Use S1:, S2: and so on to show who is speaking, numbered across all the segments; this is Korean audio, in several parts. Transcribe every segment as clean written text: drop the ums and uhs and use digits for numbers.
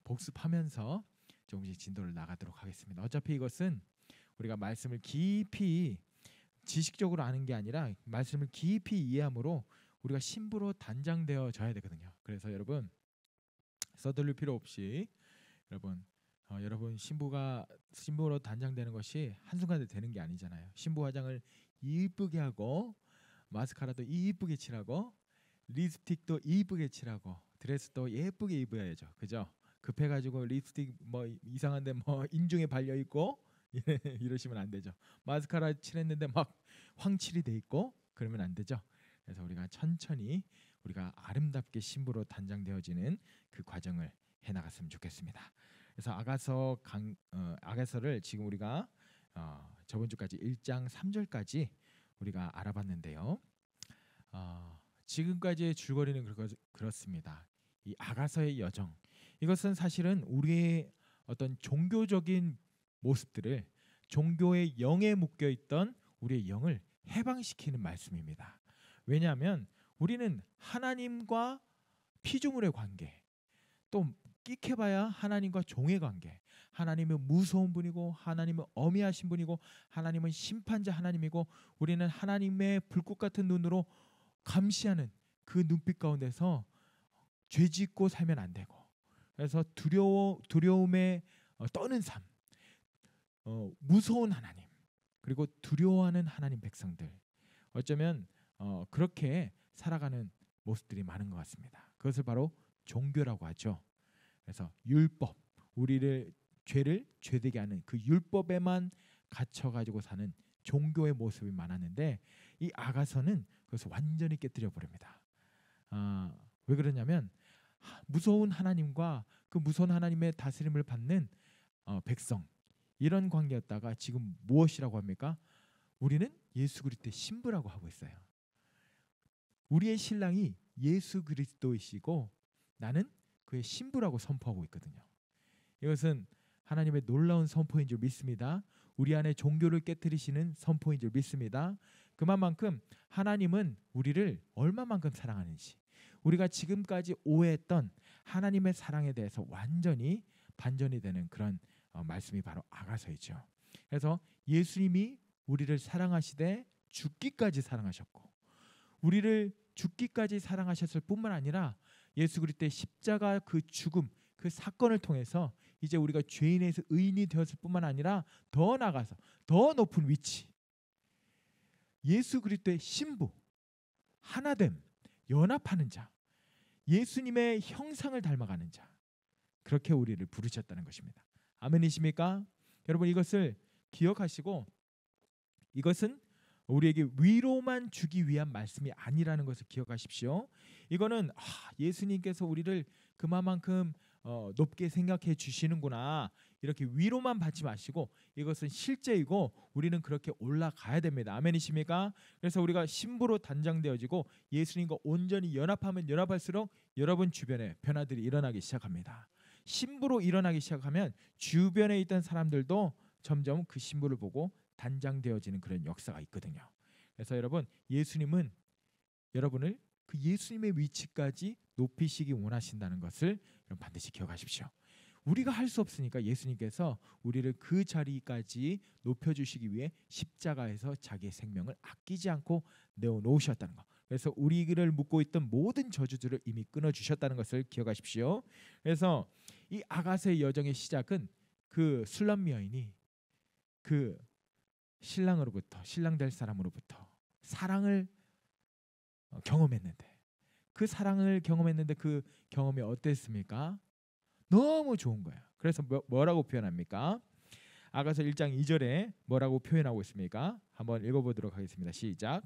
S1: 복습하면서 조금씩 진도를 나가도록 하겠습니다. 어차피 이것은 우리가 말씀을 깊이 지식적으로 아는 게 아니라 말씀을 깊이 이해함으로 우리가 신부로 단장되어져야 되거든요. 그래서 여러분 서둘릴 필요 없이 여러분 신부로 단장되는 것이 한순간에 되는 게 아니잖아요. 신부 화장을 이쁘게 하고 마스카라도 이쁘게 칠하고 립스틱도 이쁘게 칠하고 드레스도 예쁘게 입어야죠. 그죠? 급해가지고 립스틱 뭐 이상한데 뭐 인중에 발려 있고 이러시면 안 되죠. 마스카라 칠했는데 막 황칠이 돼 있고 그러면 안 되죠. 그래서 우리가 천천히 우리가 아름답게 신부로 단장되어지는 그 과정을 해나갔으면 좋겠습니다. 그래서 아가서를 지금 우리가 저번 주까지 1장 3절까지 우리가 알아봤는데요. 지금까지의 줄거리는 그렇습니다. 이 아가서의 여정, 이것은 사실은 우리의 어떤 종교적인 모습들을, 종교의 영에 묶여 있던 우리의 영을 해방시키는 말씀입니다. 왜냐하면 우리는 하나님과 피조물의 관계, 또 끼켜봐야 하나님과 종의 관계, 하나님은 무서운 분이고 하나님은 어미하신 분이고 하나님은 심판자 하나님이고 우리는 하나님의 불꽃 같은 눈으로 감시하는 그 눈빛 가운데서 죄짓고 살면 안 되고, 그래서 두려움에 떠는 삶, 무서운 하나님, 그리고 두려워하는 하나님 백성들, 어쩌면 그렇게 살아가는 모습들이 많은 것 같습니다. 그것을 바로 종교라고 하죠. 그래서 율법, 우리를 죄를 죄되게 하는 그 율법에만 갇혀가지고 사는 종교의 모습이 많았는데 이 아가서는 그것을 완전히 깨뜨려 버립니다. 왜 그러냐면 무서운 하나님과 그 무서운 하나님의 다스림을 받는 백성, 이런 관계였다가 지금 무엇이라고 합니까? 우리는 예수 그리스도의 신부라고 하고 있어요. 우리의 신랑이 예수 그리스도이시고 나는 그의 신부라고 선포하고 있거든요. 이것은 하나님의 놀라운 선포인 줄 믿습니다. 우리 안에 종교를 깨뜨리시는 선포인 줄 믿습니다. 그만큼 하나님은 우리를 얼마만큼 사랑하는지, 우리가 지금까지 오해했던 하나님의 사랑에 대해서 완전히 반전이 되는 그런 말씀이 바로 아가서이죠. 그래서 예수님이 우리를 사랑하시되 죽기까지 사랑하셨고, 우리를 죽기까지 사랑하셨을 뿐만 아니라 예수 그리스도의 십자가 그 죽음, 그 사건을 통해서 이제 우리가 죄인에서 의인이 되었을 뿐만 아니라 더 나아가서 더 높은 위치, 예수 그리스도의 신부, 하나됨, 연합하는 자, 예수님의 형상을 닮아가는 자, 그렇게 우리를 부르셨다는 것입니다. 아멘이십니까? 여러분, 이것을 기억하시고, 이것은 우리에게 위로만 주기 위한 말씀이 아니라는 것을 기억하십시오. 이거는 예수님께서 우리를 그만큼 높게 생각해 주시는구나, 이렇게 위로만 받지 마시고 이것은 실제이고 우리는 그렇게 올라가야 됩니다. 아멘이십니까? 그래서 우리가 신부로 단장되어지고 예수님과 온전히 연합하면 연합할수록 여러분 주변에 변화들이 일어나기 시작합니다. 신부로 일어나기 시작하면 주변에 있던 사람들도 점점 그 신부를 보고 단장되어지는 그런 역사가 있거든요. 그래서 여러분, 예수님은 여러분을 그 예수님의 위치까지 높이시기 원하신다는 것을 여러분 반드시 기억하십시오. 우리가 할 수 없으니까 예수님께서 우리를 그 자리까지 높여주시기 위해 십자가에서 자기의 생명을 아끼지 않고 내어놓으셨다는 것. 그래서 우리를 묶고 있던 모든 저주들을 이미 끊어주셨다는 것을 기억하십시오. 그래서 이 아가서의 여정의 시작은 그 술람 여인이 그 신랑으로부터, 신랑 될 사람으로부터 사랑을 경험했는데, 그 사랑을 경험했는데 그 경험이 어땠습니까? 너무 좋은 거예요. 그래서 뭐라고 표현합니까? 아가서 1장 2절에 뭐라고 표현하고 있습니까? 한번 읽어보도록 하겠습니다. 시작.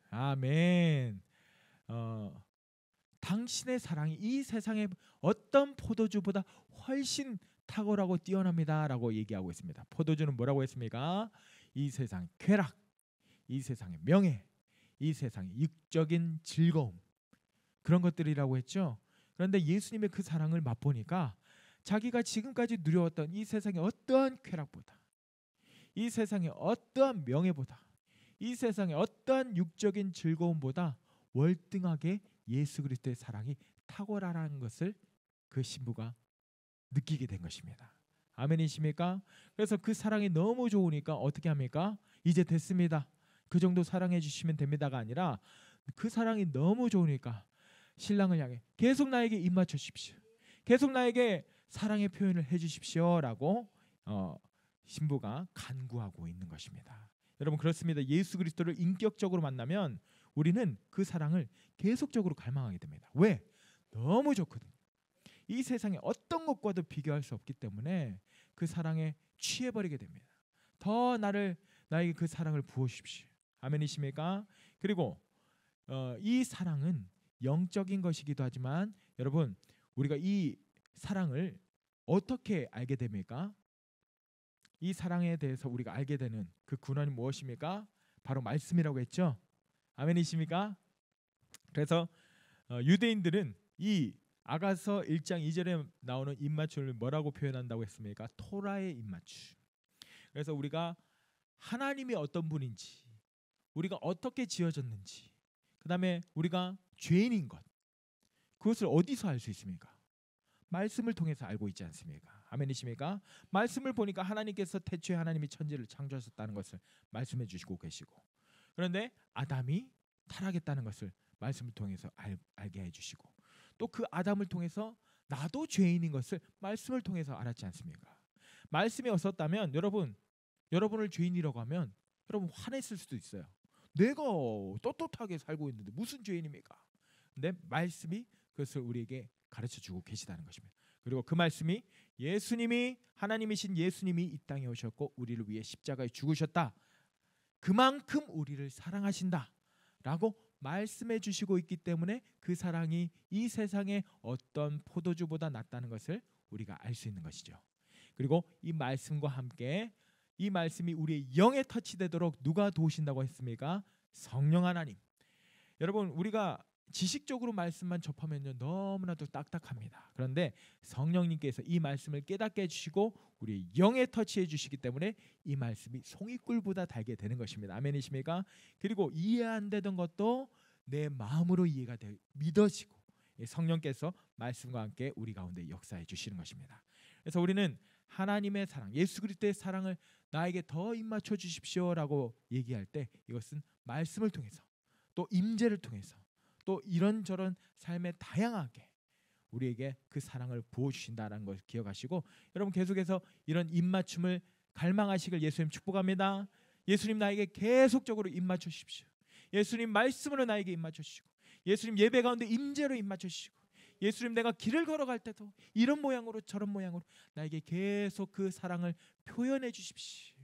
S1: 아멘. 당신의 사랑이 이 세상의 어떤 포도주보다 훨씬 탁월하고 뛰어납니다라고 얘기하고 있습니다. 포도주는 뭐라고 했습니까? 이 세상의 쾌락, 이 세상의 명예, 이 세상의 육적인 즐거움, 그런 것들이라고 했죠. 그런데 예수님의 그 사랑을 맛보니까 자기가 지금까지 누려왔던 이 세상의 어떠한 쾌락보다, 이 세상의 어떠한 명예보다, 이 세상의 어떠한 육적인 즐거움보다 월등하게 예수 그리스도의 사랑이 탁월하다는 것을 그 신부가 느끼게 된 것입니다. 아멘이십니까? 그래서 그 사랑이 너무 좋으니까 어떻게 합니까? 이제 됐습니다, 그 정도 사랑해 주시면 됩니다가 아니라 그 사랑이 너무 좋으니까 신랑을 향해 계속 나에게 입 맞춰 주십시오, 계속 나에게 사랑의 표현을 해주십시오라고 신부가 간구하고 있는 것입니다. 여러분, 그렇습니다. 예수 그리스도를 인격적으로 만나면 우리는 그 사랑을 계속적으로 갈망하게 됩니다. 왜? 너무 좋거든요. 이 세상에 어떤 것과도 비교할 수 없기 때문에 그 사랑에 취해버리게 됩니다. 더 나에게 그 사랑을 부어주십시오. 아멘이십니까? 그리고 이 사랑은 영적인 것이기도 하지만 여러분, 우리가 이 사랑을 어떻게 알게 됩니까? 이 사랑에 대해서 우리가 알게 되는 그 근원이 무엇입니까? 바로 말씀이라고 했죠. 아멘이십니까? 그래서 유대인들은 이 아가서 1장 2절에 나오는 입맞춤을 뭐라고 표현한다고 했습니까? 토라의 입맞춤. 그래서 우리가 하나님이 어떤 분인지, 우리가 어떻게 지어졌는지, 그 다음에 우리가 죄인인 것, 그것을 어디서 알 수 있습니까? 말씀을 통해서 알고 있지 않습니까? 아멘이십니까? 말씀을 보니까 하나님께서 태초에 하나님이 천지를 창조하셨다는 것을 말씀해 주시고 계시고, 그런데 아담이 타락했다는 것을 말씀을 통해서 알게 해주시고, 또 그 아담을 통해서 나도 죄인인 것을 말씀을 통해서 알았지 않습니까? 말씀이 없었다면 여러분을 죄인이라고 하면 여러분 화냈을 수도 있어요. 내가 떳떳하게 살고 있는데 무슨 죄인입니까? 근데 말씀이 그것을 우리에게 가르쳐주고 계시다는 것입니다. 그리고 그 말씀이 예수님이 하나님이신 예수님이 이 땅에 오셨고 우리를 위해 십자가에 죽으셨다. 그만큼 우리를 사랑하신다 라고 말씀해 주시고 있기 때문에 그 사랑이 이 세상의 어떤 포도주보다 낫다는 것을 우리가 알 수 있는 것이죠. 그리고 이 말씀과 함께 이 말씀이 우리의 영에 터치되도록 누가 도우신다고 했습니까? 성령 하나님. 여러분 우리가 지식적으로 말씀만 접하면요 너무나도 딱딱합니다. 그런데 성령님께서 이 말씀을 깨닫게 해주시고 우리 영에 터치해 주시기 때문에 이 말씀이 송이꿀보다 달게 되는 것입니다. 아멘이십니까? 그리고 이해 안 되던 것도 내 마음으로 이해가 돼 믿어지고 성령께서 말씀과 함께 우리 가운데 역사해 주시는 것입니다. 그래서 우리는 하나님의 사랑, 예수 그리스도의 사랑을 나에게 더 입맞춰 주십시오라고 얘기할 때 이것은 말씀을 통해서 또 임재를 통해서 또 이런저런 삶에 다양하게 우리에게 그 사랑을 부어주신다는 것을 기억하시고 여러분 계속해서 이런 입맞춤을 갈망하시길 예수님 축복합니다. 예수님 나에게 계속적으로 입맞춰 주십시오. 예수님 말씀으로 나에게 입맞춰 주시고 예수님 예배 가운데 임재로 입맞춰 주시고 예수님 내가 길을 걸어갈 때도 이런 모양으로 저런 모양으로 나에게 계속 그 사랑을 표현해 주십시오.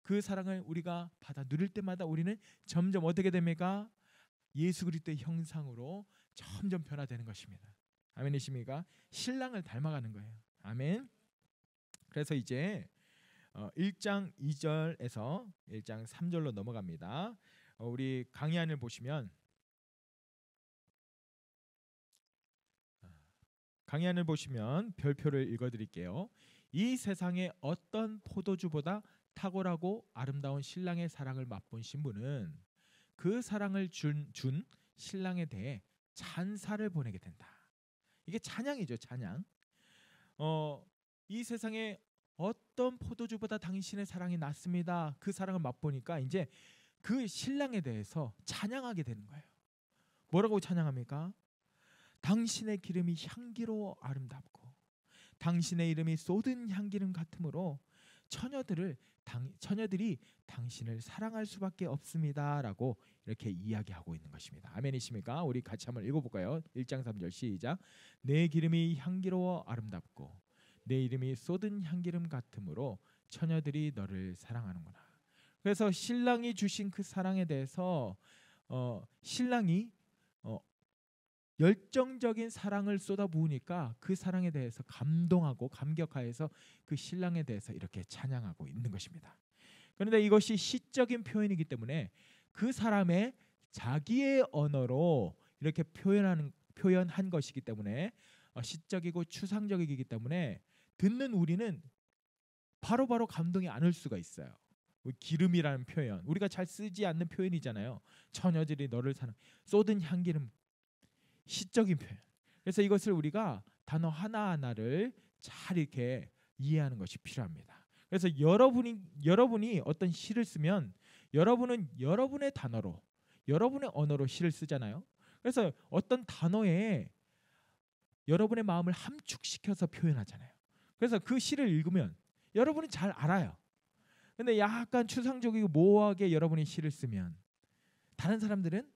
S1: 그 사랑을 우리가 받아 누릴 때마다 우리는 점점 어떻게 됩니까? 예수 그리스도의 형상으로 점점 변화되는 것입니다. 아멘이십니까? 신랑을 닮아가는 거예요. 아멘. 그래서 이제 1장 2절에서 1장 3절로 넘어갑니다. 우리 강의안을 보시면 별표를 읽어드릴게요. 이 세상의 어떤 포도주보다 탁월하고 아름다운 신랑의 사랑을 맛본 신부는 그 사랑을 준 신랑에 대해 찬사를 보내게 된다. 이게 찬양이죠, 찬양. 이 세상에 어떤 포도주보다 당신의 사랑이 낫습니다. 그 사랑을 맛보니까 이제 그 신랑에 대해서 찬양하게 되는 거예요. 뭐라고 찬양합니까? 당신의 기름이 향기로워 아름답고 당신의 이름이 쏟은 향기름 같으므로 처녀들이 당신을 사랑할 수밖에 없습니다라고 이렇게 이야기하고 있는 것입니다. 아멘이십니까? 우리 같이 한번 읽어볼까요? 1장 3절 시작. 내 기름이 향기로워 아름답고 내 이름이 쏟은 향기름 같으므로 처녀들이 너를 사랑하는구나. 그래서 신랑이 주신 그 사랑에 대해서 신랑이 열정적인 사랑을 쏟아부으니까 그 사랑에 대해서 감동하고 감격하여서 그 신랑에 대해서 이렇게 찬양하고 있는 것입니다. 그런데 이것이 시적인 표현이기 때문에 그 사람의 자기의 언어로 이렇게 표현한 것이기 때문에 시적이고 추상적이기 때문에 듣는 우리는 바로바로 감동이 안 올 수가 있어요. 기름이라는 표현 우리가 잘 쓰지 않는 표현이잖아요. 처녀들이 너를 사랑 쏟은 향기름 시적인 표현. 그래서 이것을 우리가 단어 하나하나를 잘 이렇게 이해하는 것이 필요합니다. 그래서 여러분이 어떤 시를 쓰면 여러분은 여러분의 단어로 여러분의 언어로 시를 쓰잖아요. 그래서 어떤 단어에 여러분의 마음을 함축시켜서 표현하잖아요. 그래서 그 시를 읽으면 여러분은 잘 알아요. 근데 약간 추상적이고 모호하게 여러분이 시를 쓰면 다른 사람들은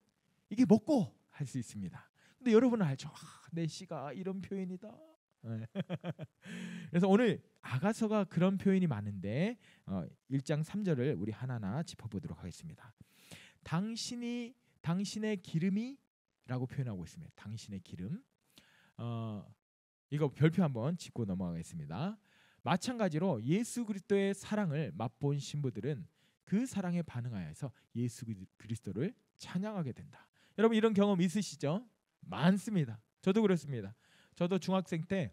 S1: 이게 먹고 할 수 있습니다. 근데 여러분은 알죠. 내 시가 이런 표현이다. 그래서 오늘 아가서가 그런 표현이 많은데 1장 3절을 우리 하나하나 짚어보도록 하겠습니다. 당신의 기름이라고 표현하고 있습니다. 당신의 기름. 이거 별표 한번 짚고 넘어가겠습니다. 마찬가지로 예수 그리스도의 사랑을 맛본 신부들은 그 사랑에 반응하여서 예수 그리스도를 찬양하게 된다. 여러분 이런 경험 있으시죠? 많습니다. 저도 그렇습니다. 저도 중학생 때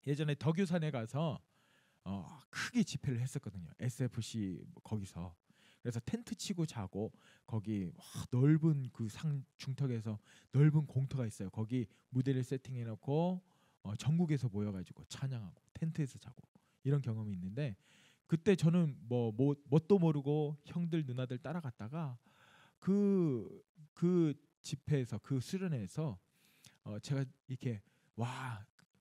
S1: 예전에 덕유산에 가서 크게 집회를 했었거든요. SFC 거기서. 그래서 텐트 치고 자고 거기 넓은 그 상 중턱에서 넓은 공터가 있어요. 거기 무대를 세팅해 놓고 전국에서 모여가지고 찬양하고 텐트에서 자고 이런 경험이 있는데 그때 저는 뭣도 모르고 형들 누나들 따라갔다가 그 집회에서 그 수련회에서 제가 이렇게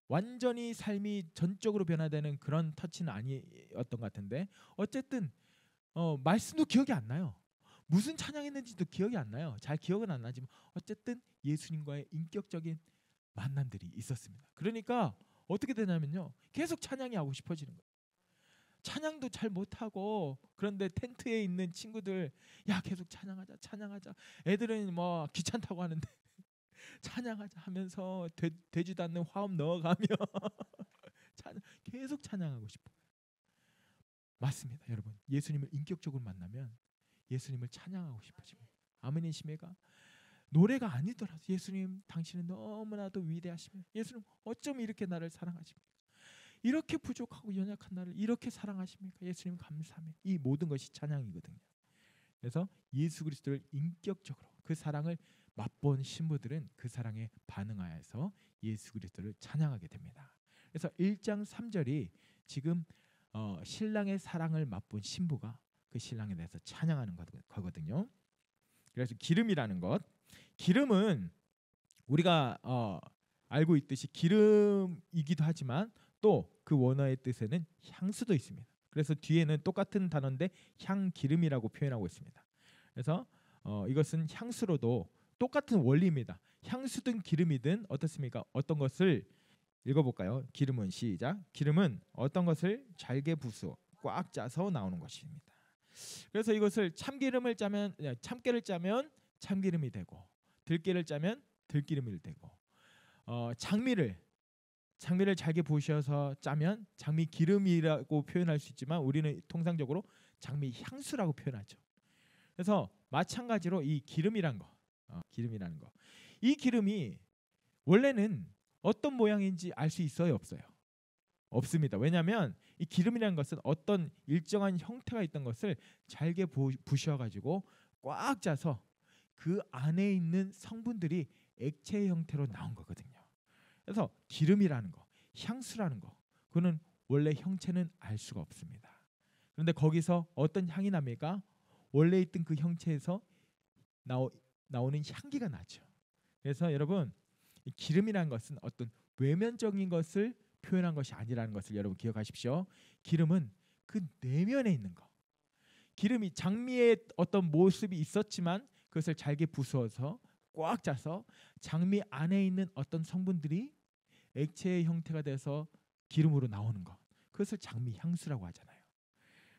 S1: 완전히 삶이 전적으로 변화되는 그런 터치는 아니었던 것 같은데 어쨌든 말씀도 기억이 안 나요. 무슨 찬양했는지도 기억이 안 나요. 잘 기억은 안 나지만 어쨌든 예수님과의 인격적인 만남들이 있었습니다. 그러니까 어떻게 되냐면요, 계속 찬양이 하고 싶어지는 거예요. 찬양도 잘 못하고, 그런데 텐트에 있는 친구들, 야 계속 찬양하자 찬양하자. 애들은 뭐 귀찮다고 하는데 찬양하자 하면서 되지도 않는 화음 넣어가며 계속 찬양하고 싶어요. 맞습니다, 여러분. 예수님을 인격적으로 만나면 예수님을 찬양하고 싶어집니다. 아멘이십니까? 노래가 아니더라도 예수님 당신은 너무나도 위대하시며, 예수님 어쩜 이렇게 나를 사랑하십니까? 이렇게 부족하고 연약한 나를 이렇게 사랑하십니까? 예수님 감사합니다. 이 모든 것이 찬양이거든요. 그래서 예수 그리스도를 인격적으로 그 사랑을 맛본 신부들은 그 사랑에 반응하여서 예수 그리스도를 찬양하게 됩니다. 그래서 1장 3절이 지금 신랑의 사랑을 맛본 신부가 그 신랑에 대해서 찬양하는 거거든요. 그래서 기름이라는 것, 기름은 우리가 알고 있듯이 기름이기도 하지만 또 그 원어의 뜻에는 향수도 있습니다. 그래서 뒤에는 똑같은 단어인데 향기름이라고 표현하고 있습니다. 그래서 이것은 향수로도 똑같은 원리입니다. 향수든 기름이든 어떻습니까? 어떤 것을 읽어볼까요? 기름은 시작. 기름은 어떤 것을 잘게 부수어 꽉 짜서 나오는 것입니다. 그래서 이것을 참깨를 짜면 참기름이 되고, 들깨를 짜면 들기름이 되고, 장미를 잘게 부셔서 짜면 장미 기름이라고 표현할 수 있지만 우리는 통상적으로 장미 향수라고 표현하죠. 그래서 마찬가지로 이 기름이라는 거, 이 기름이 원래는 어떤 모양인지 알 수 있어요, 없어요? 없습니다. 왜냐하면 이 기름이라는 것은 어떤 일정한 형태가 있던 것을 잘게 부셔가지고 꽉 짜서 그 안에 있는 성분들이 액체 형태로 나온 거거든요. 그래서 기름이라는 거, 향수라는 거, 그거는 원래 형체는 알 수가 없습니다. 그런데 거기서 어떤 향이 납니까? 원래 있던 그 형체에서 나오는 향기가 나죠. 그래서 여러분, 이 기름이라는 것은 어떤 외면적인 것을 표현한 것이 아니라는 것을 여러분 기억하십시오. 기름은 그 내면에 있는 거. 기름이 장미의 어떤 모습이 있었지만 그것을 잘게 부수어서 꽉 짜서 장미 안에 있는 어떤 성분들이 액체의 형태가 돼서 기름으로 나오는 것, 그것을 장미 향수라고 하잖아요.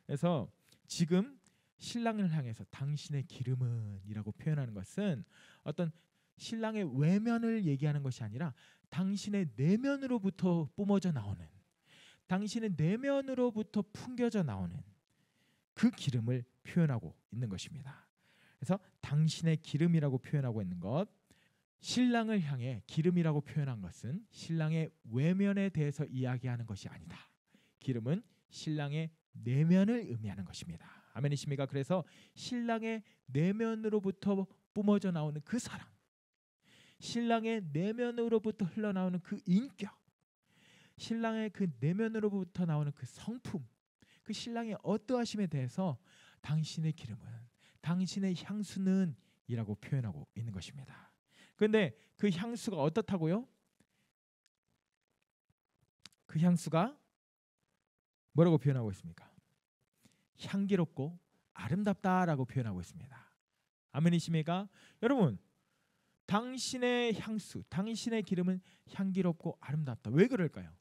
S1: 그래서 지금 신랑을 향해서 당신의 기름은 이라고 표현하는 것은 어떤 신랑의 외면을 얘기하는 것이 아니라 당신의 내면으로부터 뿜어져 나오는, 당신의 내면으로부터 풍겨져 나오는 그 기름을 표현하고 있는 것입니다. 그래서 당신의 기름이라고 표현하고 있는 것, 신랑을 향해 기름이라고 표현한 것은 신랑의 외면에 대해서 이야기하는 것이 아니다. 기름은 신랑의 내면을 의미하는 것입니다. 아멘이십니까? 그래서 신랑의 내면으로부터 뿜어져 나오는 그 사랑, 신랑의 내면으로부터 흘러나오는 그 인격, 신랑의 그 내면으로부터 나오는 그 성품, 그 신랑의 어떠하심에 대해서 당신의 기름은, 당신의 향수는 이라고 표현하고 있는 것입니다. 그런데 그 향수가 어떻다고요? 그 향수가 뭐라고 표현하고 있습니까? 향기롭고 아름답다라고 표현하고 있습니다. 아멘이십니까? 여러분, 당신의 향수, 당신의 기름은 향기롭고 아름답다. 왜 그럴까요?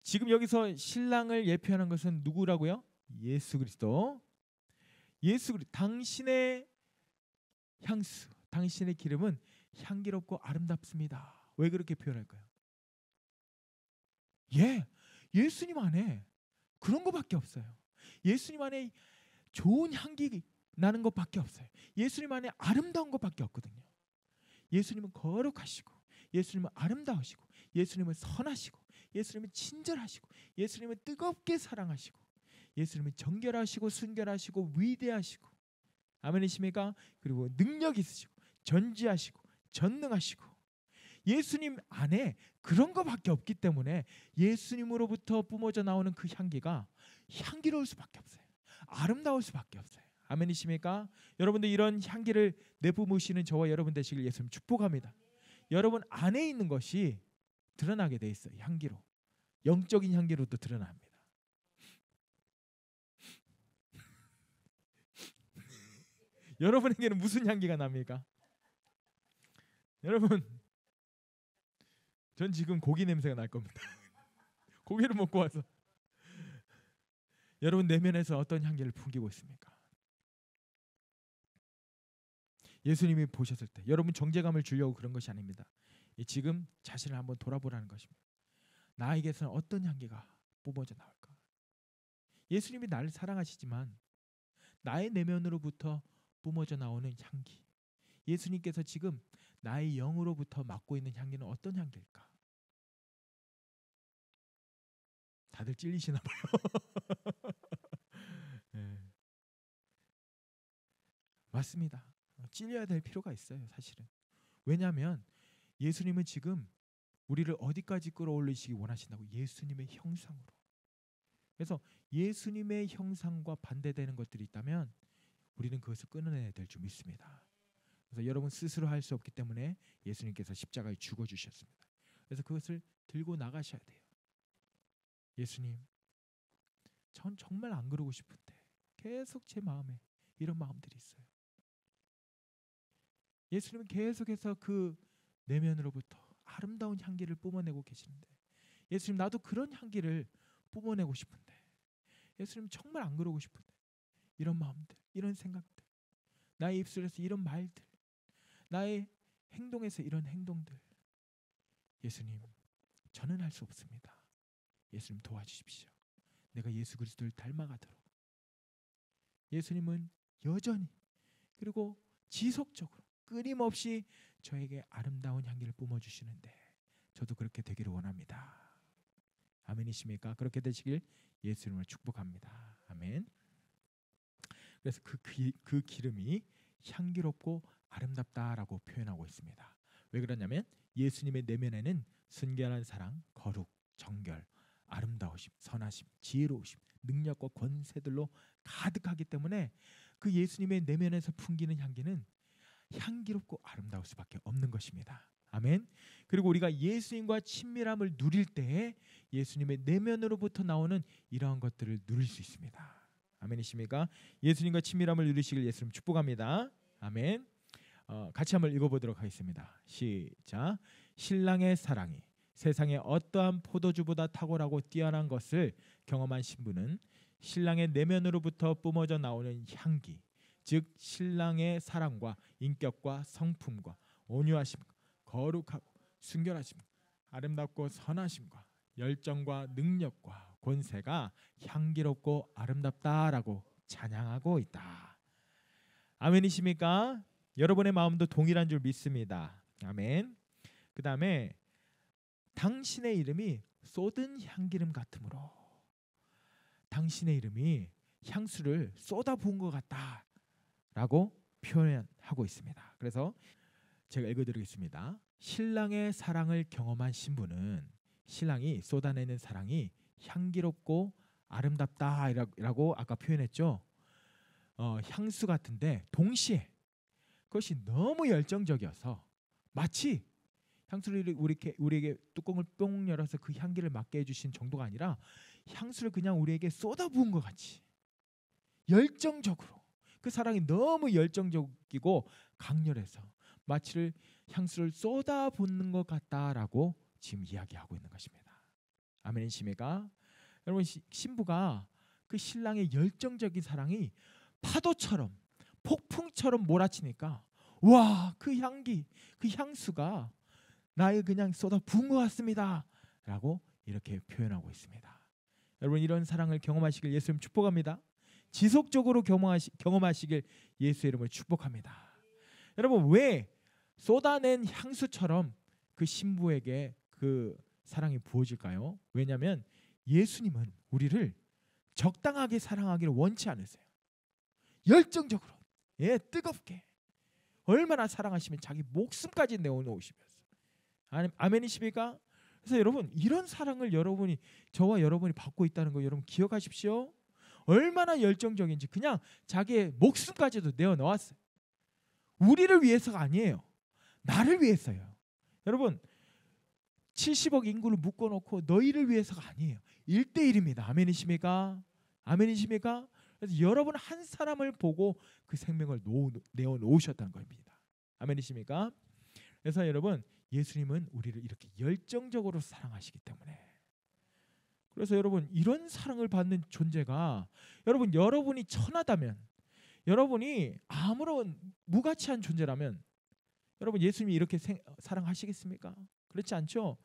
S1: 지금 여기서 신랑을 예표하는 것은 누구라고요? 예수 그리스도. 당신의 향수, 당신의 기름은 향기롭고 아름답습니다. 왜 그렇게 표현할까요? 예수님 안에 그런 것밖에 없어요. 예수님 안에 좋은 향기 나는 것밖에 없어요. 예수님 안에 아름다운 것밖에 없거든요. 예수님은 거룩하시고, 예수님은 아름다우시고, 예수님은 선하시고, 예수님은 친절하시고, 예수님은 뜨겁게 사랑하시고, 예수님은 정결하시고 순결하시고 위대하시고, 아멘이십니까? 그리고 능력 있으시고 전지하시고 전능하시고, 예수님 안에 그런 것밖에 없기 때문에 예수님으로부터 뿜어져 나오는 그 향기가 향기로울 수밖에 없어요. 아름다울 수밖에 없어요. 아멘이십니까? 여러분들 이런 향기를 내뿜으시는 저와 여러분 되시길 예수님 축복합니다. 여러분 안에 있는 것이 드러나게 돼 있어요. 향기로, 영적인 향기로도 드러납니다. 여러분에게는 무슨 향기가 납니까? 여러분, 전 지금 고기 냄새가 날 겁니다. 고기를 먹고 와서. 여러분 내면에서 어떤 향기를 풍기고 있습니까? 예수님이 보셨을 때 여러분 정죄감을 주려고 그런 것이 아닙니다. 지금 자신을 한번 돌아보라는 것입니다. 나에게서는 어떤 향기가 뿜어져 나올까? 예수님이 나를 사랑하시지만 나의 내면으로부터 뿜어져 나오는 향기, 예수님께서 지금 나의 영으로부터 맡고 있는 향기는 어떤 향기일까? 다들 찔리시나 봐요. 네. 맞습니다. 찔려야 될 필요가 있어요, 사실은. 왜냐하면 예수님은 지금 우리를 어디까지 끌어올리시기 원하신다고? 예수님의 형상으로. 그래서 예수님의 형상과 반대되는 것들이 있다면 우리는 그것을 끊어내야 될 줄 믿습니다. 그래서 여러분 스스로 할 수 없기 때문에 예수님께서 십자가에 죽어주셨습니다. 그래서 그것을 들고 나가셔야 돼요. 예수님, 전 정말 안 그러고 싶은데 계속 제 마음에 이런 마음들이 있어요. 예수님은 계속해서 그 내면으로부터 아름다운 향기를 뿜어내고 계시는데, 예수님 나도 그런 향기를 뿜어내고 싶은데, 예수님 정말 안 그러고 싶은데, 이런 마음들, 이런 생각들, 나의 입술에서 이런 말들, 나의 행동에서 이런 행동들, 예수님 저는 할 수 없습니다. 예수님 도와주십시오. 내가 예수 그리스도를 닮아가도록. 예수님은 여전히 그리고 지속적으로 끊임없이 저에게 아름다운 향기를 뿜어주시는데 저도 그렇게 되기를 원합니다. 아멘이십니까? 그렇게 되시길 예수님을 축복합니다. 아멘. 그래서 그 기름이 향기롭고 아름답다라고 표현하고 있습니다. 왜 그러냐면 예수님의 내면에는 순결한 사랑, 거룩, 정결, 아름다우심, 선하심, 지혜로우심, 능력과 권세들로 가득하기 때문에 그 예수님의 내면에서 풍기는 향기는 향기롭고 아름다울 수밖에 없는 것입니다. 아멘. 그리고 우리가 예수님과 친밀함을 누릴 때 예수님의 내면으로부터 나오는 이러한 것들을 누릴 수 있습니다. 아멘이십니까? 예수님과 친밀함을 누리시길 예수님 축복합니다. 아멘. 같이 한번 읽어보도록 하겠습니다. 시작. 신랑의 사랑이 세상의 어떠한 포도주보다 탁월하고 뛰어난 것을 경험한 신부는 신랑의 내면으로부터 뿜어져 나오는 향기, 즉 신랑의 사랑과 인격과 성품과 온유하심과 거룩하고 순결하심과 아름답고 선하심과 열정과 능력과 권세가 향기롭고 아름답다라고 찬양하고 있다. 아멘이십니까? 여러분의 마음도 동일한 줄 믿습니다. 아멘. 그 다음에 당신의 이름이 쏟은 향기름 같으므로, 당신의 이름이 향수를 쏟아부은 것 같다라고 표현하고 있습니다. 그래서 제가 읽어드리겠습니다. 신랑의 사랑을 경험한 신부는 신랑이 쏟아내는 사랑이 향기롭고 아름답다라고 아까 표현했죠. 향수 같은데 동시에 그것이 너무 열정적이어서 마치 향수를 우리에게 뚜껑을 뿅 열어서 그 향기를 맡게 해주신 정도가 아니라 향수를 그냥 우리에게 쏟아부은 것 같이 열정적으로, 그 사랑이 너무 열정적이고 강렬해서 마치 향수를 쏟아붓는 것 같다라고 지금 이야기하고 있는 것입니다. 아멘이십니까? 여러분, 신부가 그 신랑의 열정적인 사랑이 파도처럼 폭풍처럼 몰아치니까 와, 그 향기, 그 향수가 나에게 그냥 쏟아 부은 것 같습니다 라고 이렇게 표현하고 있습니다. 여러분, 이런 사랑을 경험하시길 예수님 축복합니다. 지속적으로 경험하시길 예수의 이름을 축복합니다. 여러분, 왜 쏟아낸 향수처럼 그 신부에게 그 사랑이 부어질까요? 왜냐하면 예수님은 우리를 적당하게 사랑하기를 원치 않으세요. 열정적으로, 뜨겁게 얼마나 사랑하시면 자기 목숨까지 내어놓으시면서. 아멘이십니까? 그래서 여러분, 이런 사랑을 저와 여러분이 받고 있다는 거 여러분 기억하십시오. 얼마나 열정적인지 그냥 자기의 목숨까지도 내어놓았어요. 우리를 위해서가 아니에요. 나를 위해서요. 여러분, 70억 인구를 묶어놓고 너희를 위해서가 아니에요. 1대1입니다. 아멘이십니까? 아멘이십니까? 그래서 여러분 한 사람을 보고 그 생명을 내어 놓으셨다는 겁니다. 아멘이십니까? 그래서 여러분 예수님은 우리를 이렇게 열정적으로 사랑하시기 때문에, 그래서 여러분 이런 사랑을 받는 존재가 여러분이 천하다면, 여러분이 아무런 무가치한 존재라면 여러분 예수님이 이렇게 사랑하시겠습니까? 그렇지 않죠?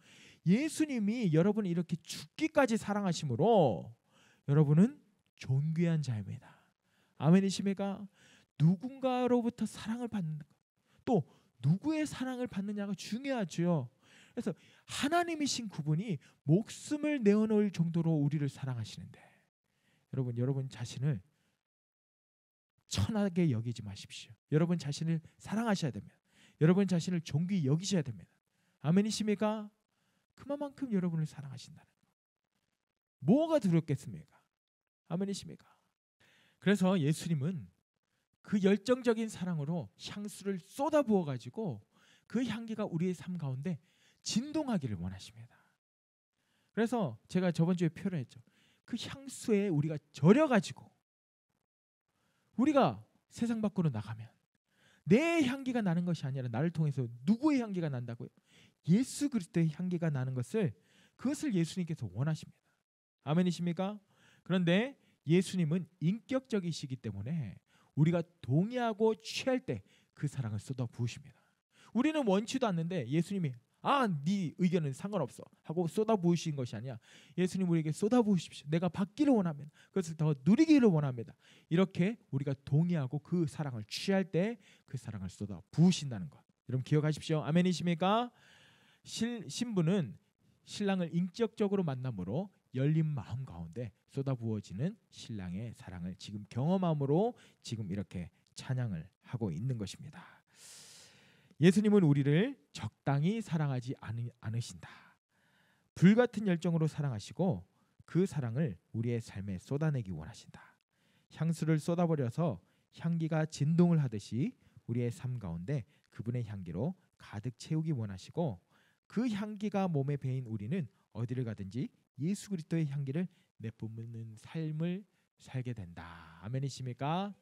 S1: 예수님이 여러분을 이렇게 죽기까지 사랑하심으로 여러분은 존귀한 자입니다. 아멘이십니까? 누군가로부터 사랑을 받는 것, 또 누구의 사랑을 받느냐가 중요하죠. 그래서 하나님이신 그분이 목숨을 내어놓을 정도로 우리를 사랑하시는데, 여러분 자신을 천하게 여기지 마십시오. 여러분 자신을 사랑하셔야 됩니다. 여러분 자신을 존귀히 여기셔야 됩니다. 아멘이십니까? 그만큼 여러분을 사랑하신다는 거. 뭐가 두렵겠습니까? 아멘이십니까? 그래서 예수님은 그 열정적인 사랑으로 향수를 쏟아부어 가지고 그 향기가 우리의 삶 가운데 진동하기를 원하십니다. 그래서 제가 저번 주에 표현했죠. 그 향수에 우리가 절여 가지고 우리가 세상 밖으로 나가면 내 향기가 나는 것이 아니라 나를 통해서 누구의 향기가 난다고요? 예수 그리스도의 향기가 나는 그것을 예수님께서 원하십니다. 아멘이십니까? 그런데 예수님은 인격적이시기 때문에 우리가 동의하고 취할 때 그 사랑을 쏟아 부으십니다. 우리는 원치도 않는데 예수님이 네 의견은 상관없어 하고 쏟아 부으신 것이 아니야. 예수님 우리에게 쏟아 부으십시오. 내가 받기를 원합니다. 그것을 더 누리기를 원합니다. 이렇게 우리가 동의하고 그 사랑을 취할 때 그 사랑을 쏟아 부으신다는 것, 여러분 기억하십시오. 아멘이십니까? 신부는 신랑을 인격적으로 만남으로 열린 마음 가운데 쏟아 부어지는 신랑의 사랑을 지금 경험함으로 지금 이렇게 찬양을 하고 있는 것입니다. 예수님은 우리를 적당히 사랑하지 않으신다. 불같은 열정으로 사랑하시고 그 사랑을 우리의 삶에 쏟아내기 원하신다. 향수를 쏟아버려서 향기가 진동을 하듯이 우리의 삶 가운데 그분의 향기로 가득 채우기 원하시고, 그 향기가 몸에 배인 우리는 어디를 가든지 예수 그리스도의 향기를 내뿜는 삶을 살게 된다. 아멘이십니까?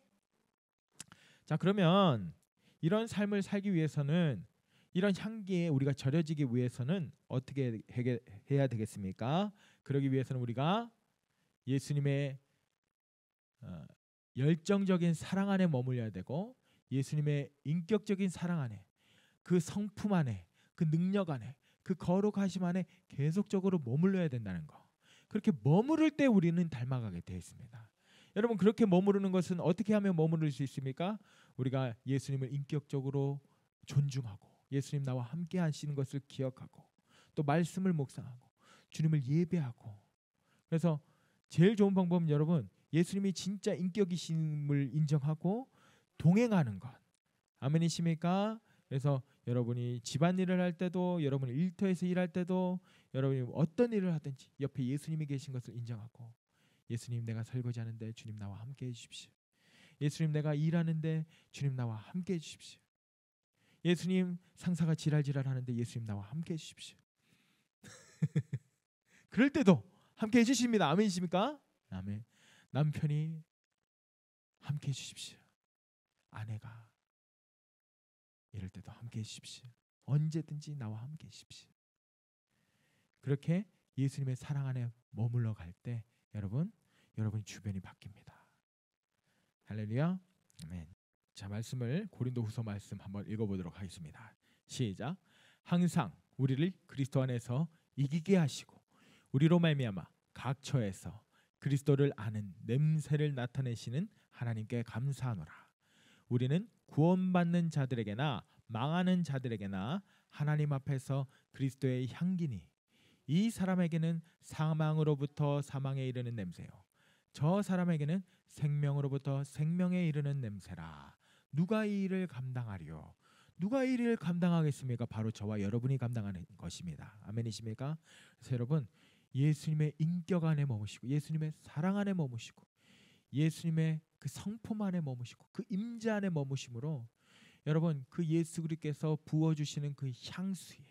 S1: 자, 그러면 이런 삶을 살기 위해서는, 이런 향기에 우리가 절여지기 위해서는 어떻게 해야 되겠습니까? 그러기 위해서는 우리가 예수님의 열정적인 사랑 안에 머물러야 되고, 예수님의 인격적인 사랑 안에, 그 성품 안에, 그 능력 안에, 그 거룩하심 안에 계속적으로 머물러야 된다는 거. 그렇게 머무를 때 우리는 닮아가게 되어 있습니다. 여러분, 그렇게 머무르는 것은 어떻게 하면 머무를 수 있습니까? 우리가 예수님을 인격적으로 존중하고 예수님 나와 함께 하시는 것을 기억하고 또 말씀을 묵상하고 주님을 예배하고. 그래서 제일 좋은 방법은 여러분 예수님이 진짜 인격이심을 인정하고 동행하는 것. 아멘이십니까? 그래서 여러분이 집안일을 할 때도, 여러분이 일터에서 일할 때도, 여러분이 어떤 일을 하든지 옆에 예수님이 계신 것을 인정하고, 예수님 내가 설거지하는데 주님 나와 함께 해주십시오. 예수님 내가 일하는데 주님 나와 함께 해주십시오. 예수님 상사가 지랄하는데 예수님 나와 함께 해주십시오. 그럴 때도 함께 해주십니다. 아멘이십니까? 아멘. 남편이 함께 해주십시오. 아내가 이럴 때도 함께 해주십시오. 언제든지 나와 함께 해주십시오. 그렇게 예수님의 사랑 안에 머물러 갈 때 여러분 주변이 바뀝니다. 할렐루야. 아멘. 자, 말씀을 고린도후서 말씀 한번 읽어보도록 하겠습니다. 시작. 항상 우리를 그리스도 안에서 이기게 하시고 우리로 말미암아 각 처에서 그리스도를 아는 냄새를 나타내시는 하나님께 감사하노라. 우리는 구원받는 자들에게나 망하는 자들에게나 하나님 앞에서 그리스도의 향기니, 이 사람에게는 사망으로부터 사망에 이르는 냄새요, 저 사람에게는 생명으로부터 생명에 이르는 냄새라. 누가 이 일을 감당하리요? 누가 이 일을 감당하겠습니까? 바로 저와 여러분이 감당하는 것입니다. 아멘이십니까? 그래서 여러분 예수님의 인격 안에 머무시고 예수님의 사랑 안에 머무시고 예수님의 그 성품 안에 머무시고 그 임재 안에 머무심으로 여러분 그 예수 그리스도께서 부어주시는 그 향수에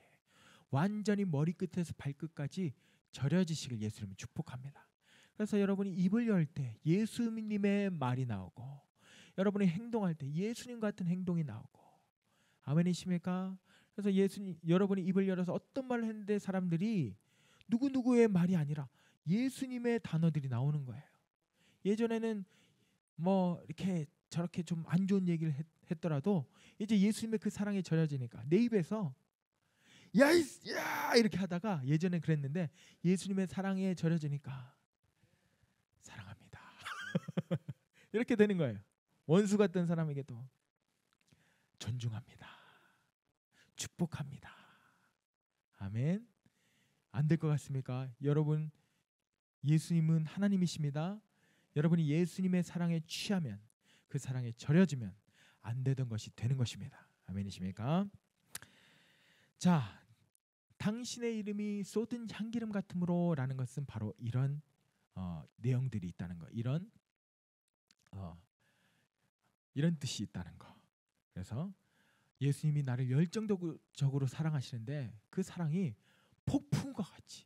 S1: 완전히 머리끝에서 발끝까지 절여지시길 예수님은 축복합니다. 그래서 여러분이 입을 열 때 예수님의 말이 나오고, 여러분이 행동할 때 예수님 같은 행동이 나오고. 아멘이십니까? 그래서 여러분이 입을 열어서 어떤 말을 했는데 사람들이 누구누구의 말이 아니라 예수님의 단어들이 나오는 거예요. 예전에는 뭐 이렇게 저렇게 좀 안 좋은 얘기를 했더라도 이제 예수님의 그 사랑이 전해지니까 내 입에서 야 이렇게 하다가, 예전엔 그랬는데 예수님의 사랑에 절여지니까 사랑합니다. 이렇게 되는 거예요. 원수 같던 사람에게도 존중합니다. 축복합니다. 아멘. 안 될 것 같습니까? 여러분, 예수님은 하나님이십니다. 여러분이 예수님의 사랑에 취하면, 그 사랑에 절여지면 안 되던 것이 되는 것입니다. 아멘이십니까? 자, 당신의 이름이 쏟은 향기름 같으므로 라는 것은 바로 이런 내용들이 있다는 거, 이런 뜻이 있다는 거. 그래서 예수님이 나를 열정적으로 사랑하시는데 그 사랑이 폭풍과 같이,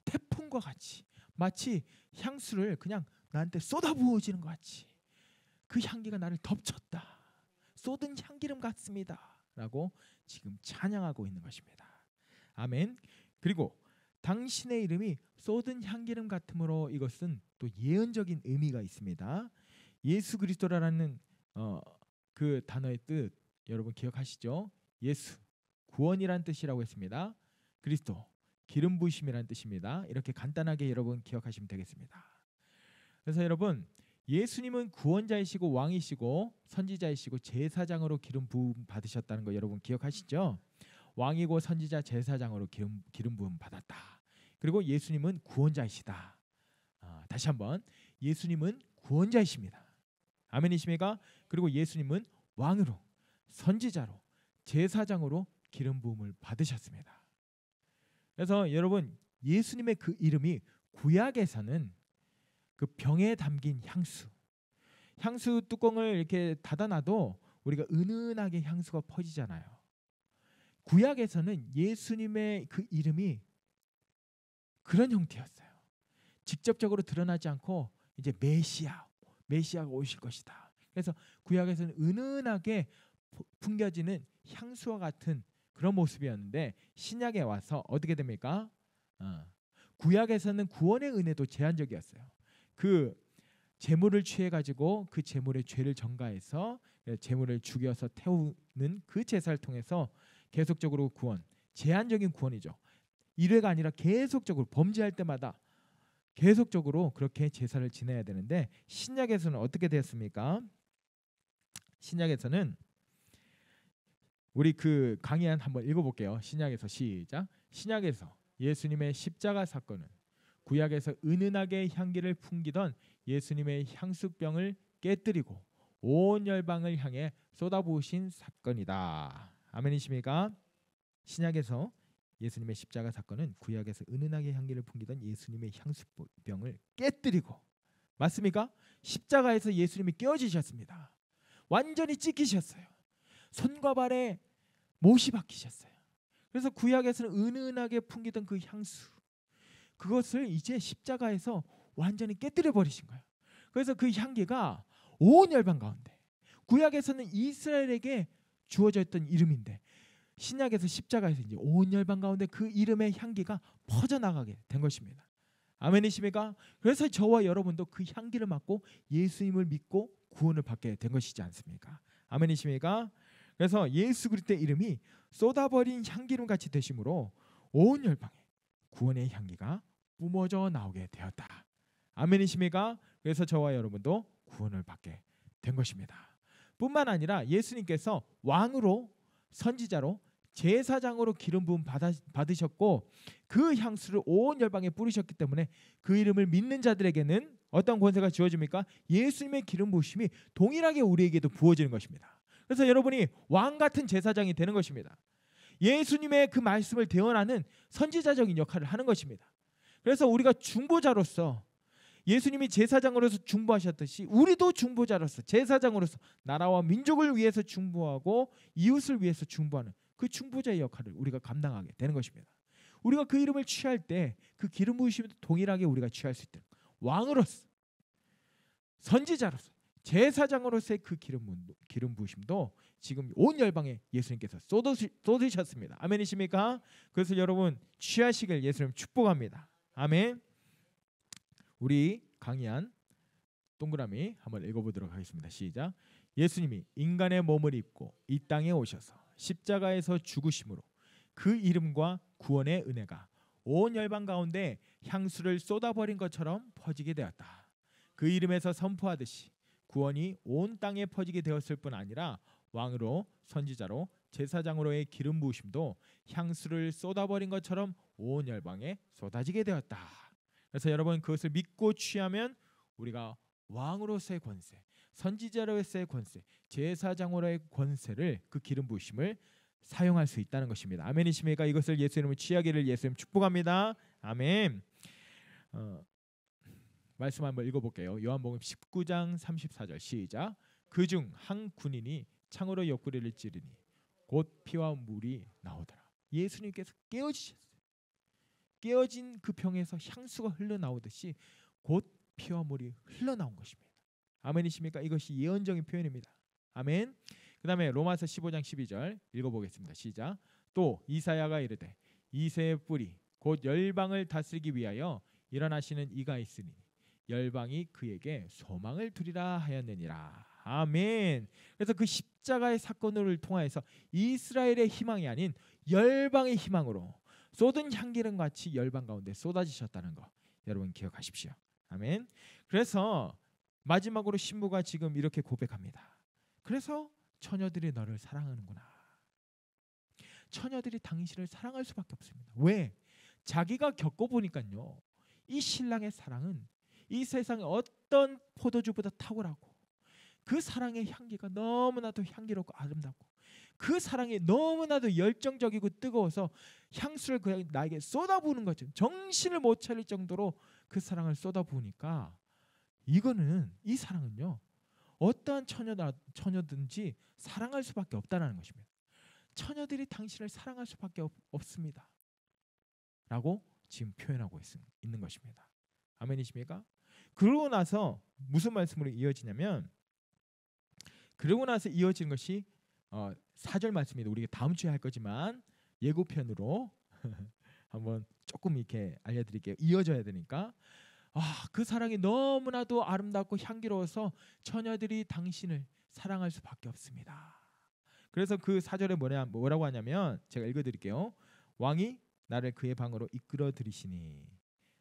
S1: 태풍과 같이, 마치 향수를 그냥 나한테 쏟아부어지는 것 같이 그 향기가 나를 덮쳤다. 쏟은 향기름 같습니다 라고 지금 찬양하고 있는 것입니다. 아멘. 그리고 당신의 이름이 쏟은 향기름 같으므로, 이것은 또 예언적인 의미가 있습니다. 예수 그리스도라는 그 단어의 뜻 여러분 기억하시죠? 예수, 구원이란 뜻이라고 했습니다. 그리스도, 기름 부으심이란 뜻입니다. 이렇게 간단하게 여러분 기억하시면 되겠습니다. 그래서 여러분, 예수님은 구원자이시고 왕이시고 선지자이시고 제사장으로 기름 부음 받으셨다는 거 여러분 기억하시죠? 왕이고 선지자 제사장으로 기름 부음 받았다. 그리고 예수님은 구원자이시다. 다시 한번, 예수님은 구원자이십니다. 아멘이십니까? 그리고 예수님은 왕으로, 선지자로, 제사장으로 기름 부음을 받으셨습니다. 그래서 여러분, 예수님의 그 이름이 구약에서는 그 병에 담긴 향수 뚜껑을 이렇게 닫아놔도 우리가 은은하게 향수가 퍼지잖아요. 구약에서는 예수님의 그 이름이 그런 형태였어요. 직접적으로 드러나지 않고 이제 메시아가 오실 것이다. 그래서 구약에서는 은은하게 풍겨지는 향수와 같은 그런 모습이었는데, 신약에 와서 어떻게 됩니까? 구약에서는 구원의 은혜도 제한적이었어요. 그 제물을 취해 가지고 그 제물의 죄를 전가해서 제물을 죽여서 태우는 그 제사를 통해서 계속적으로 구원, 제한적인 구원이죠. 1회가 아니라 계속적으로 범죄할 때마다 계속적으로 그렇게 제사를 지내야 되는데, 신약에서는 어떻게 되었습니까? 신약에서는 우리 그 강의한 한번 읽어볼게요. 신약에서 시작. 신약에서 예수님의 십자가 사건은 구약에서 은은하게 향기를 풍기던 예수님의 향수병을 깨뜨리고 온 열방을 향해 쏟아부으신 사건이다. 아멘이십니까? 신약에서 예수님의 십자가 사건은 구약에서 은은하게 향기를 풍기던 예수님의 향수병을 깨뜨리고, 맞습니까? 십자가에서 예수님이 깨어지셨습니다. 완전히 찢기셨어요. 손과 발에 못이 박히셨어요. 그래서 구약에서는 은은하게 풍기던 그 향수, 그것을 이제 십자가에서 완전히 깨뜨려 버리신 거예요. 그래서 그 향기가 온 열방 가운데, 구약에서는 이스라엘에게 주어졌던 이름인데 신약에서 십자가에서 이제 온 열방 가운데 그 이름의 향기가 퍼져나가게 된 것입니다. 아멘이십니까? 그래서 저와 여러분도 그 향기를 맡고 예수님을 믿고 구원을 받게 된 것이지 않습니까? 아멘이십니까? 그래서 예수 그리스도의 이름이 쏟아버린 향기름 같이 되심으로 온 열방에 구원의 향기가 뿜어져 나오게 되었다. 아멘이십니까? 그래서 저와 여러분도 구원을 받게 된 것입니다. 뿐만 아니라 예수님께서 왕으로, 선지자로, 제사장으로 기름 부음 받으셨고 그 향수를 온 열방에 뿌리셨기 때문에 그 이름을 믿는 자들에게는 어떤 권세가 주어집니까? 예수님의 기름 부으심이 동일하게 우리에게도 부어지는 것입니다. 그래서 여러분이 왕 같은 제사장이 되는 것입니다. 예수님의 그 말씀을 대언하는 선지자적인 역할을 하는 것입니다. 그래서 우리가 중보자로서, 예수님이 제사장으로서 중보하셨듯이 우리도 중보자로서, 제사장으로서 나라와 민족을 위해서 중보하고 이웃을 위해서 중보하는 그 중보자의 역할을 우리가 감당하게 되는 것입니다. 우리가 그 이름을 취할 때 그 기름 부으심도 동일하게 우리가 취할 수 있도록 왕으로서, 선지자로서, 제사장으로서의 그 기름 부으심도 지금 온 열방에 예수님께서 쏟으셨습니다. 아멘이십니까? 그래서 여러분 취하시길 예수님 축복합니다. 아멘. 우리 강의한 동그라미 한번 읽어보도록 하겠습니다. 시작. 예수님이 인간의 몸을 입고 이 땅에 오셔서 십자가에서 죽으심으로 그 이름과 구원의 은혜가 온 열방 가운데 향수를 쏟아버린 것처럼 퍼지게 되었다. 그 이름에서 선포하듯이 구원이 온 땅에 퍼지게 되었을 뿐 아니라 왕으로, 선지자로, 제사장으로의 기름 부으심도 향수를 쏟아버린 것처럼 온 열방에 쏟아지게 되었다. 그래서 여러분 그것을 믿고 취하면 우리가 왕으로서의 권세, 선지자로서의 권세, 제사장으로의 권세를, 그 기름 부으심을 사용할 수 있다는 것입니다. 아멘이십니까? 이것을 예수 이름으로 취하기를 예수님 축복합니다. 아멘. 말씀 한번 읽어볼게요. 요한복음 19장 34절 시작. 그중 한 군인이 창으로 옆구리를 찌르니 곧 피와 물이 나오더라. 예수님께서 깨어지셨어요. 깨어진 그 병에서 향수가 흘러나오듯이 곧 피와 물이 흘러나온 것입니다. 아멘이십니까? 이것이 예언적인 표현입니다. 아멘. 그 다음에 로마서 15장 12절 읽어보겠습니다. 시작. 또 이사야가 이르되 이새의 뿌리 곧 열방을 다스리기 위하여 일어나시는 이가 있으니 열방이 그에게 소망을 두리라 하였느니라. 아멘. 그래서 그 십자가의 사건을 통하여서 이스라엘의 희망이 아닌 열방의 희망으로 쏟은 향기름 같이 열방 가운데 쏟아지셨다는 거 여러분 기억하십시오. 아멘. 그래서 마지막으로 신부가 지금 이렇게 고백합니다. 그래서 처녀들이 너를 사랑하는구나. 처녀들이 당신을 사랑할 수밖에 없습니다. 왜? 자기가 겪어보니까요. 이 신랑의 사랑은 이 세상의 어떤 포도주보다 탁월하고 그 사랑의 향기가 너무나도 향기롭고 아름답고 그 사랑이 너무나도 열정적이고 뜨거워서 향수를 그냥 나에게 쏟아부으는 거죠. 정신을 못 차릴 정도로 그 사랑을 쏟아부으니까 이거는, 이 사랑은요 어떠한 처녀든지 사랑할 수밖에 없다는 것입니다. 처녀들이 당신을 사랑할 수밖에 없습니다 라고 지금 표현하고 있는 것입니다. 아멘이십니까? 그러고 나서 무슨 말씀으로 이어지냐면, 그러고 나서 이어지는 것이 4절 말씀입니다. 우리가 다음 주에 할 거지만 예고편으로 한번 조금 이렇게 알려드릴게요. 이어져야 되니까. 그 사랑이 너무나도 아름답고 향기로워서 처녀들이 당신을 사랑할 수밖에 없습니다. 그래서 그 4절에 뭐라고 하냐면 제가 읽어드릴게요. 왕이 나를 그의 방으로 이끌어 들이시니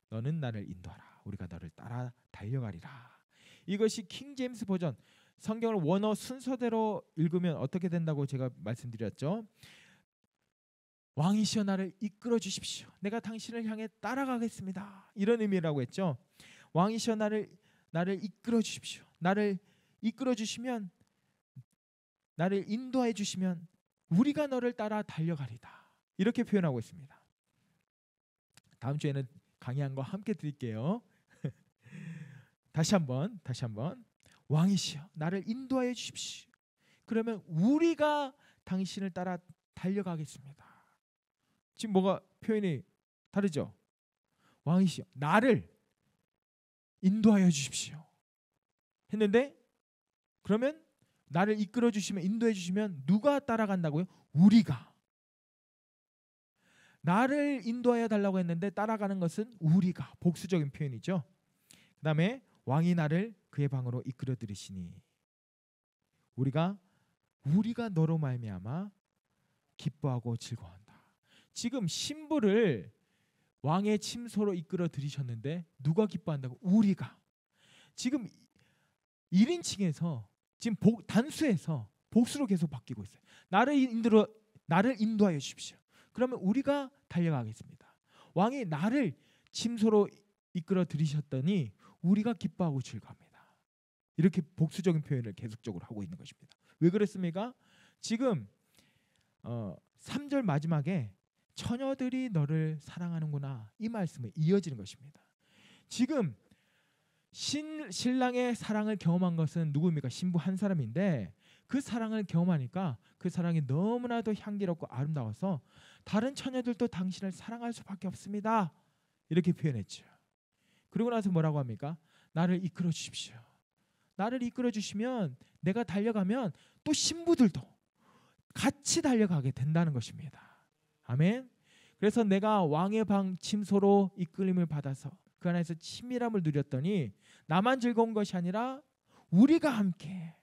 S1: 너는 나를 인도하라. 우리가 너를 따라 달려가리라. 이것이 킹 제임스 버전 성경을 원어 순서대로 읽으면 어떻게 된다고 제가 말씀드렸죠. 왕이시여 나를 이끌어 주십시오. 내가 당신을 향해 따라가겠습니다. 이런 의미라고 했죠. 왕이시여 나를 이끌어 주십시오. 나를 이끌어 주시면, 나를 인도해 주시면 우리가 너를 따라 달려가리다. 이렇게 표현하고 있습니다. 다음 주에는 강의한 거 함께 드릴게요. 다시 한번 왕이시여 나를 인도하여 주십시오. 그러면 우리가 당신을 따라 달려가겠습니다. 지금 뭐가 표현이 다르죠? 왕이시여 나를 인도하여 주십시오 했는데, 그러면 나를 이끌어 주시면, 인도해 주시면 누가 따라간다고요? 우리가. 나를 인도하여 달라고 했는데 따라가는 것은 우리가, 복수적인 표현이죠. 그 다음에 왕이 나를 그의 방으로 이끌어 들이시니 우리가 너로 말미암아 기뻐하고 즐거워한다. 지금 신부를 왕의 침소로 이끌어 들이셨는데 누가 기뻐한다고? 우리가. 지금 1인칭에서 지금 단수에서 복수로 계속 바뀌고 있어요. 나를 인도하여 주십시오. 그러면 우리가 달려가겠습니다. 왕이 나를 침소로 이끌어 들이셨더니 우리가 기뻐하고 즐거워합니다. 이렇게 복수적인 표현을 계속적으로 하고 있는 것입니다. 왜 그랬습니까? 지금 3절 마지막에 처녀들이 너를 사랑하는구나, 이 말씀에 이어지는 것입니다. 지금 신랑의 사랑을 경험한 것은 누구입니까? 신부 한 사람인데 그 사랑을 경험하니까 그 사랑이 너무나도 향기롭고 아름다워서 다른 처녀들도 당신을 사랑할 수밖에 없습니다. 이렇게 표현했죠. 그리고 나서 뭐라고 합니까? 나를 이끌어 주십시오. 나를 이끌어 주시면 내가 달려가면 또 신부들도 같이 달려가게 된다는 것입니다. 아멘. 그래서 내가 왕의 방 침소로 이끌림을 받아서 그 안에서 친밀함을 누렸더니 나만 즐거운 것이 아니라 우리가 함께.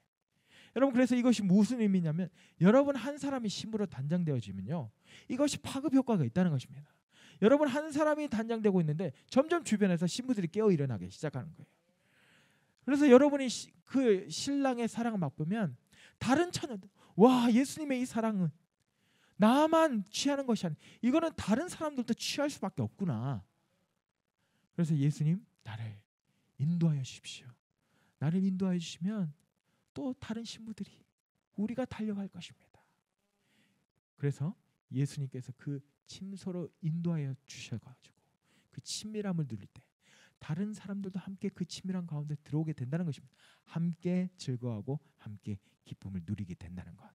S1: 여러분, 그래서 이것이 무슨 의미냐면 여러분 한 사람이 신부로 단장되어지면요, 이것이 파급 효과가 있다는 것입니다. 여러분 한 사람이 단장되고 있는데 점점 주변에서 신부들이 깨어 일어나기 시작하는 거예요. 그래서 여러분이 그 신랑의 사랑을 맛보면 다른 처녀들, 와, 예수님의 이 사랑은 나만 취하는 것이 아니라 이거는 다른 사람들도 취할 수밖에 없구나. 그래서 예수님, 나를 인도하여 주십시오. 나를 인도하여 주시면 또 다른 신부들이 우리가 달려갈 것입니다. 그래서 예수님께서 그 침소로 인도하여 주셔가지고 그 친밀함을 누릴 때 다른 사람들도 함께 그 친밀한 가운데 들어오게 된다는 것입니다. 함께 즐거워하고 함께 기쁨을 누리게 된다는 것.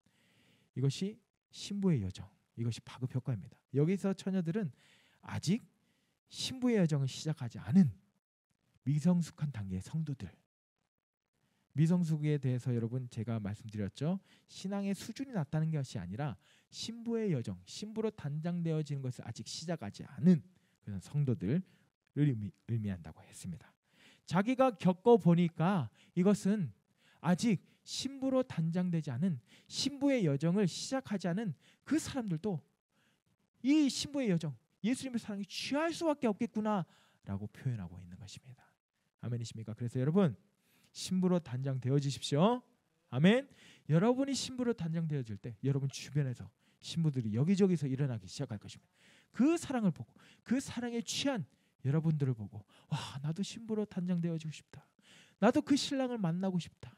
S1: 이것이 신부의 여정, 이것이 파급 효과입니다. 여기서 처녀들은 아직 신부의 여정을 시작하지 않은 미성숙한 단계의 성도들. 미성숙에 대해서 여러분 제가 말씀드렸죠. 신앙의 수준이 낮다는 것이 아니라 신부의 여정, 신부로 단장되어지는 것을 아직 시작하지 않은 그런 성도들을 의미한다고 했습니다. 자기가 겪어보니까 이것은 아직 신부로 단장되지 않은 신부의 여정을 시작하지 않은 그 사람들도 이 신부의 여정, 예수님의 사랑에 취할 수밖에 없겠구나라고 표현하고 있는 것입니다. 아멘이십니까? 그래서 여러분 신부로 단장되어지십시오. 아멘. 여러분이 신부로 단장되어질 때 여러분 주변에서 신부들이 여기저기서 일어나기 시작할 것입니다. 그 사랑을 보고 그 사랑에 취한 여러분들을 보고 와, 나도 신부로 단장되어지고 싶다. 나도 그 신랑을 만나고 싶다.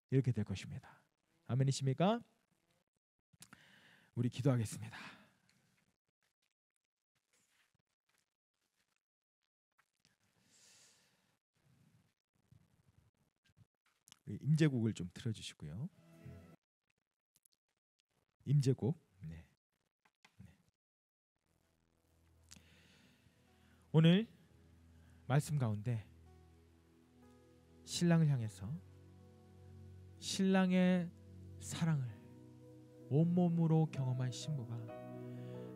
S1: 이렇게 될 것입니다. 아멘이십니까? 우리 기도하겠습니다. 임재곡을 좀 틀어주시고요. 임재곡. 네. 오늘 말씀 가운데 신랑을 향해서 신랑의 사랑을 온몸으로 경험한 신부가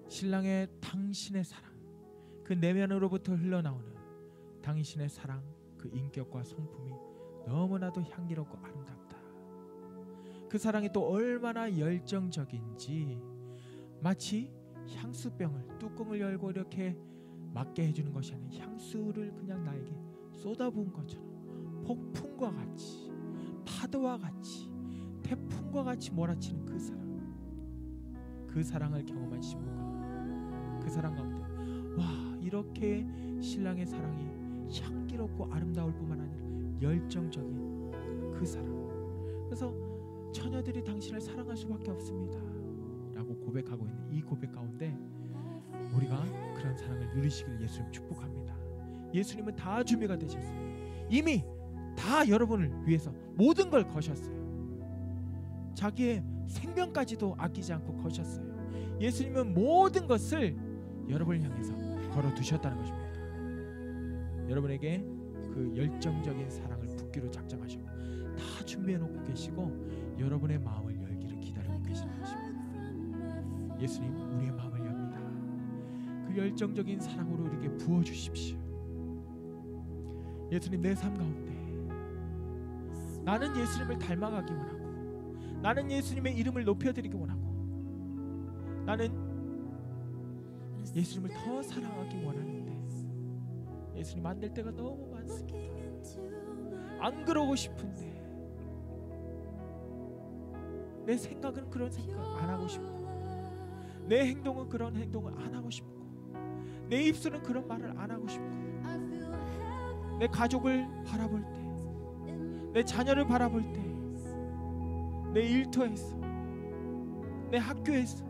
S1: 신랑의 당신의 사랑, 그 내면으로부터 흘러나오는 당신의 사랑, 그 인격과 성품이 너무나도 향기롭고 아름답다. 그 사랑이 또 얼마나 열정적인지 마치 향수병을 뚜껑을 열고 이렇게 맞게 해주는 것이 아니라 향수를 그냥 나에게 쏟아부은 것처럼 폭풍과 같이 파도와 같이 태풍과 같이 몰아치는 그 사랑을 경험한 신부가 그 사랑 가운데 와, 이렇게 신랑의 사랑이 향기롭고 아름다울 뿐만 아니라 열정적인 그 사랑. 그래서 처녀들이 당신을 사랑할 수밖에 없습니다 라고 고백하고 있는 이 고백 가운데 우리가 그런 사랑을 누리시길 예수님 축복합니다. 예수님은 다 준비가 되셨어요. 이미 다 여러분을 위해서 모든 걸 거셨어요. 자기의 생명까지도 아끼지 않고 거셨어요. 예수님은 모든 것을 여러분을 향해서 걸어두셨다는 것입니다. 여러분에게 그 열정적인 사랑을 붓기로 작정하시고 다 준비해놓고 계시고 여러분의 마음을 열기를 기다리고 계시는 것입니다. 예수님, 우리의 마음을 엽니다. 그 열정적인 사랑으로 우리에게 부어주십시오. 예수님, 내 삶 가운데 나는 예수님을 닮아가기 원하고 나는 예수님의 이름을 높여드리기 원하고 나는 예수님을 더 사랑하기 원하는데 예수님 안 될 때가 너무 많습니다. 안 그러고 싶은데 내 생각은 그런 생각 안 하고 싶고 내 행동은 그런 행동을 안 하고 싶고 내 입술은 그런 말을 안 하고 싶고 내 가족을 바라볼 때 내 자녀를 바라볼 때 내 일터에서 내 학교에서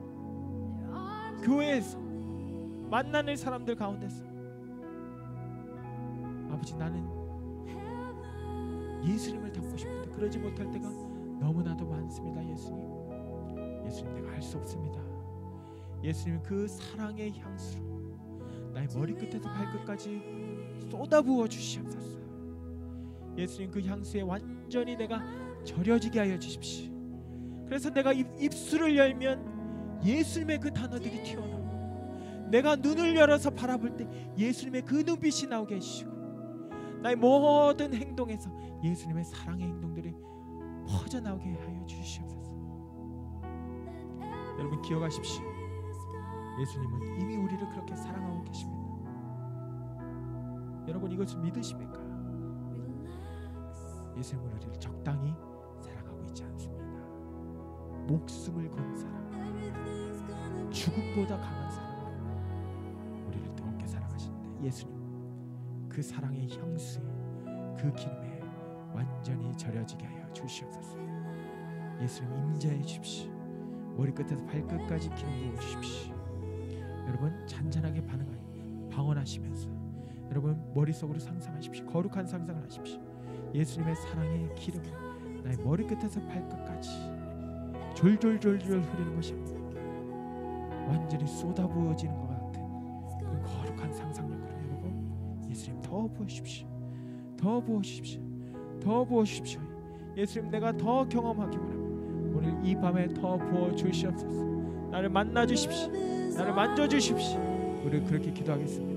S1: 교회에서 만나는 사람들 가운데서 아버지, 나는 예수님을 닮고 싶은데 그러지 못할 때가 너무나도 많습니다. 예수님, 내가 할 수 없습니다. 예수님, 그 사랑의 향수로 나의 머리끝에서 발끝까지 쏟아부어 주시옵소서. 예수님, 그 향수에 완전히 내가 절여지게 하여 주십시오. 그래서 내가 입술을 열면 예수님의 그 단어들이 튀어나오고, 내가 눈을 열어서 바라볼 때 예수님의 그 눈빛이 나오게 해주시고, 나의 모든 행동에서 예수님의 사랑의 행동들이 퍼져나오게 하여 주시옵소서. 여러분 기억하십시오. 예수님은 이미 우리를 그렇게 사랑하고 계십니다. 여러분 이것을 믿으십니까? 예수님은 우리를 적당히 사랑하고 있지 않습니다. 목숨을 건 사랑, 죽음보다 강한 사랑으로 우리를 뜨겁게 사랑하시는데, 예수님 그 사랑의 향수에, 그 기름에 완전히 절여지게 하여 주시옵소서. 예수님 임재해 주십시오. 머리끝에서 발끝까지 기름 부어 주십시오. 여러분 잔잔하게 방언하시면서 여러분 머릿속으로 상상하십시오. 거룩한 상상을 하십시오. 예수님의 사랑의 기름이 나의 머리끝에서 발끝까지 졸졸졸졸 흐르는 것이 아니라 완전히 쏟아부어지는 것 같은 그 거룩한 상상력으로 여러분 예수님 더 부어주십시오. 더 부어주십시오. 더 부어주십시오. 예수님 내가 더 경험하기 원합니다. 오늘 이 밤에 더 부어주시옵소서. 나를 만나주십시오. 나를 만져주십시오. 우리 그렇게 기도하겠습니다.